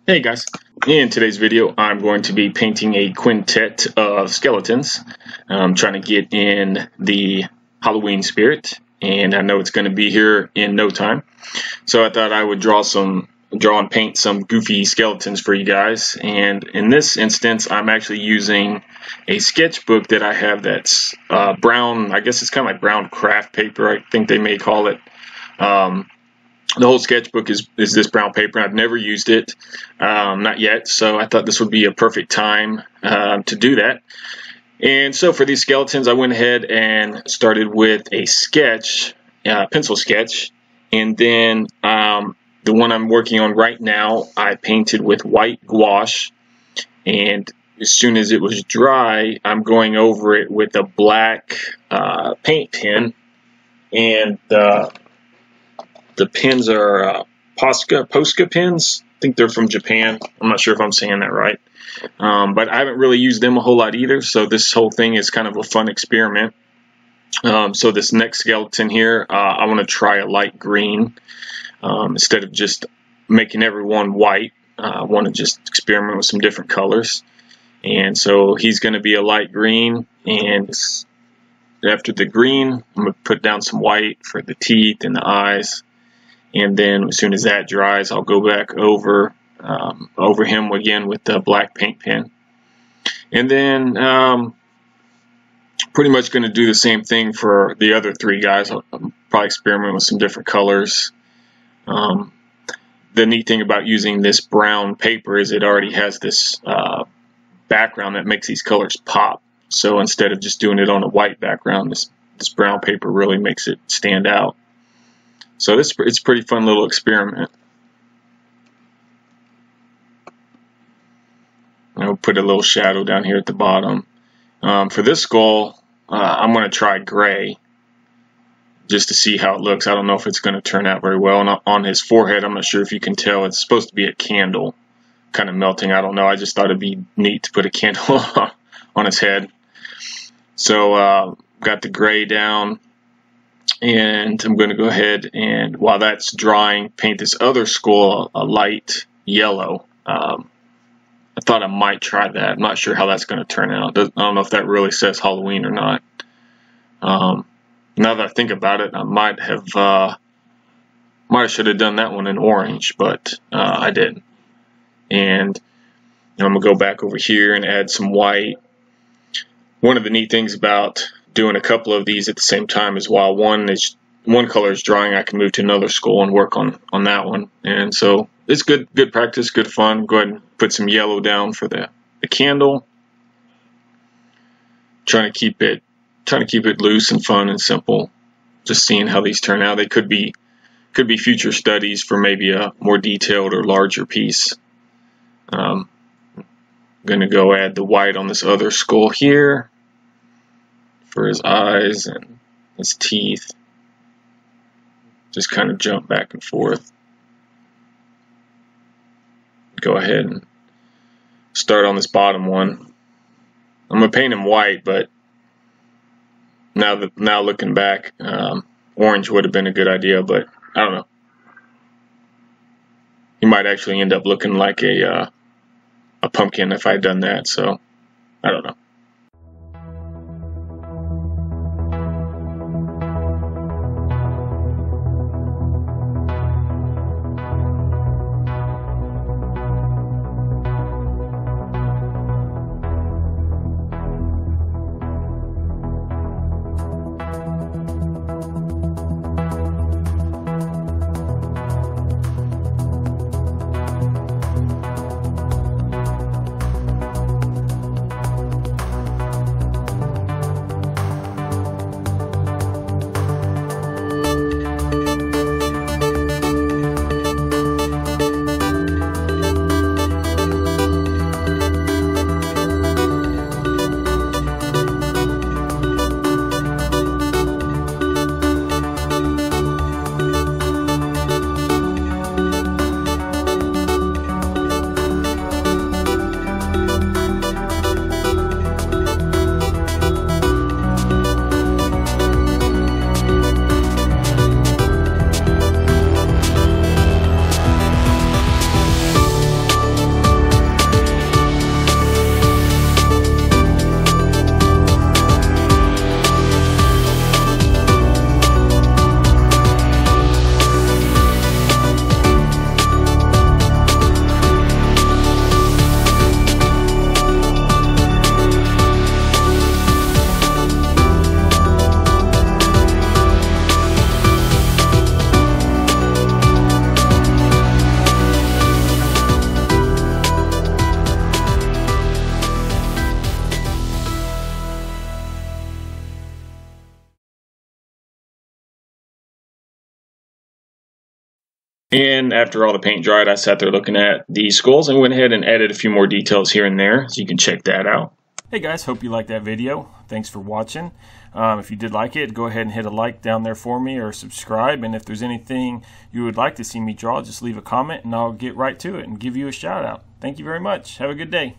Hey guys, in today's video I'm going to be painting a quintet of skeletons. I'm trying to get in the Halloween spirit, and I know it's going to be here in no time. So I thought I would draw and paint some goofy skeletons for you guys. And in this instance I'm actually using a sketchbook that I have that's brown. I guess it's kind of like brown craft paper, I think they may call it. The whole sketchbook is this brown paper. I've never used it, not yet, so I thought this would be a perfect time to do that. And so for these skeletons, I went ahead and started with a sketch, pencil sketch, and then the one I'm working on right now, I painted with white gouache, and as soon as it was dry, I'm going over it with a black paint pen, and the pens are Posca pens. I think they're from Japan. I'm not sure if I'm saying that right. But I haven't really used them a whole lot either, so this whole thing is kind of a fun experiment. So this next skeleton here, I want to try a light green. Instead of just making everyone white, I want to just experiment with some different colors. And so he's going to be a light green, and after the green, I'm going to put down some white for the teeth and the eyes. And then as soon as that dries, I'll go back over him again with the black paint pen. And then pretty much going to do the same thing for the other three guys. I'll probably experiment with some different colors. The neat thing about using this brown paper is it already has this background that makes these colors pop. So instead of just doing it on a white background, this brown paper really makes it stand out. So it's a pretty fun little experiment. I'll put a little shadow down here at the bottom. For this skull, I'm going to try gray just to see how it looks. I don't know if it's going to turn out very well. And on his forehead, I'm not sure if you can tell, it's supposed to be a candle kind of melting. I don't know. I just thought it'd be neat to put a candle on his head. So got the gray down. And I'm going to go ahead and, while that's drying, paint this other skull a light yellow. I thought I might try that. I'm not sure how that's going to turn out. I don't know if that really says Halloween or not. Now that I think about it, I might have should have done that one in orange, but I didn't. And I'm going to go back over here and add some white. One of the neat things about doing a couple of these at the same time is while one color is drying, I can move to another skull and work on that one. And so it's good practice, good fun. Go ahead and put some yellow down for the candle. Trying to keep it loose and fun and simple. Just seeing how these turn out. They could be future studies for maybe a more detailed or larger piece. I'm gonna go add the white on this other skull here for his eyes and his teeth. Just kind of jump back and forth. Go ahead and start on this bottom one. I'm gonna paint him white, but now looking back, orange would have been a good idea, but I don't know. He might actually end up looking like a pumpkin if I had done that, so I don't know. And after all the paint dried, I sat there looking at the skulls and went ahead and added a few more details here and there, so you can check that out. Hey guys, hope you liked that video. Thanks for watching. If you did like it, go ahead and hit a like down there for me or subscribe. And if there's anything you would like to see me draw, just leave a comment and I'll get right to it and give you a shout out. Thank you very much. Have a good day.